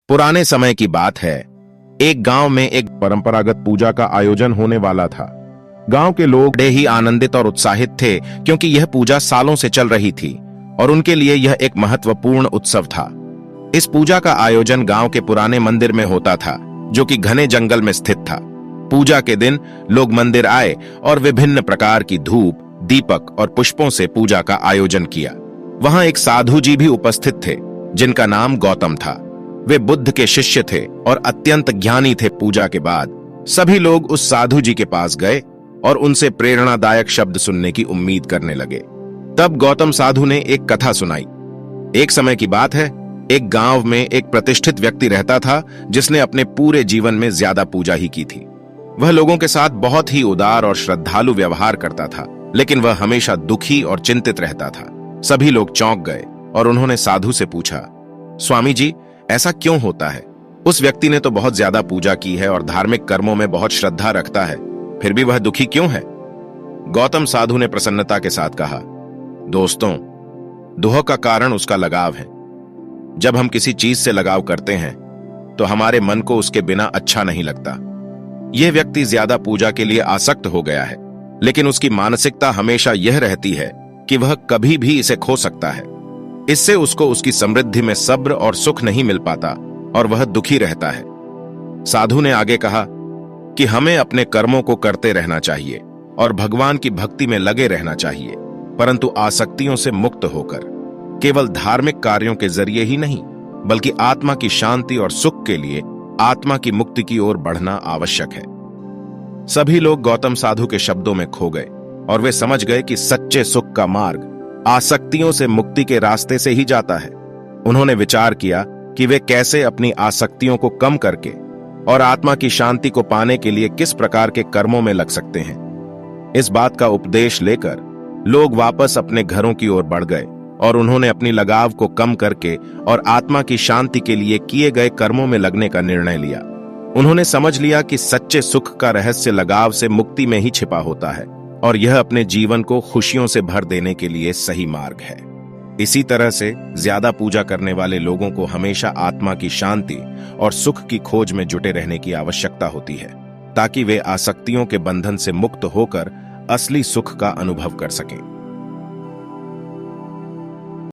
पुराने समय की बात है। एक गांव में एक परंपरागत पूजा का आयोजन होने वाला था। गांव के लोग बड़े ही आनंदित और उत्साहित थे क्योंकि यह पूजा सालों से चल रही थी और उनके लिए यह एक महत्वपूर्ण उत्सव था। इस पूजा का आयोजन गांव के पुराने मंदिर में होता था, जो कि घने जंगल में स्थित था। पूजा के दिन लोग मंदिर आए और विभिन्न प्रकार की धूप, दीपक और पुष्पों से पूजा का आयोजन किया। वहां एक साधु जी भी उपस्थित थे, जिनका नाम गौतम था। वे बुद्ध के शिष्य थे और अत्यंत ज्ञानी थे। पूजा के बाद सभी लोग उस साधु जी के पास गए और उनसे प्रेरणादायक शब्द सुनने की उम्मीद करने लगे। तब गौतम साधु ने एक कथा सुनाई। एक समय की बात है, एक गांव में एक प्रतिष्ठित व्यक्ति रहता था जिसने अपने पूरे जीवन में ज्यादा पूजा ही की थी। वह लोगों के साथ बहुत ही उदार और श्रद्धालु व्यवहार करता था, लेकिन वह हमेशा दुखी और चिंतित रहता था। सभी लोग चौंक गए और उन्होंने साधु से पूछा, स्वामी जी, ऐसा क्यों होता है? उस व्यक्ति ने तो बहुत ज्यादा पूजा की है और धार्मिक कर्मों में बहुत श्रद्धा रखता है, फिर भी वह दुखी क्यों है? गौतम साधु ने प्रसन्नता के साथ कहा, दोस्तों, दुख का कारण उसका लगाव है। जब हम किसी चीज से लगाव करते हैं तो हमारे मन को उसके बिना अच्छा नहीं लगता। यह व्यक्ति ज्यादा पूजा के लिए आसक्त हो गया है, लेकिन उसकी मानसिकता हमेशा यह रहती है कि वह कभी भी इसे खो सकता है। इससे उसको उसकी समृद्धि में सब्र और सुख नहीं मिल पाता और वह दुखी रहता है। साधु ने आगे कहा कि हमें अपने कर्मों को करते रहना चाहिए और भगवान की भक्ति में लगे रहना चाहिए, परंतु आसक्तियों से मुक्त होकर केवल धार्मिक कार्यों के जरिए ही नहीं, बल्कि आत्मा की शांति और सुख के लिए आत्मा की मुक्ति की ओर बढ़ना आवश्यक है। सभी लोग गौतम साधु के शब्दों में खो गए और वे समझ गए कि सच्चे सुख का मार्ग आसक्तियों से मुक्ति के रास्ते से ही जाता है। उन्होंने विचार किया कि वे कैसे अपनी आसक्तियों को कम करके और आत्मा की शांति को पाने के लिए किस प्रकार के कर्मों में लग सकते हैं। इस बात का उपदेश लेकर लोग वापस अपने घरों की ओर बढ़ गए और उन्होंने अपनी लगाव को कम करके और आत्मा की शांति के लिए किए गए कर्मों में लगने का निर्णय लिया। उन्होंने समझ लिया कि सच्चे सुख का रहस्य लगाव से मुक्ति में ही छिपा होता है और यह अपने जीवन को खुशियों से भर देने के लिए सही मार्ग है। इसी तरह से ज्यादा पूजा करने वाले लोगों को हमेशा आत्मा की शांति और सुख की खोज में जुटे रहने की आवश्यकता होती है, ताकि वे आसक्तियों के बंधन से मुक्त होकर असली सुख का अनुभव कर सकें।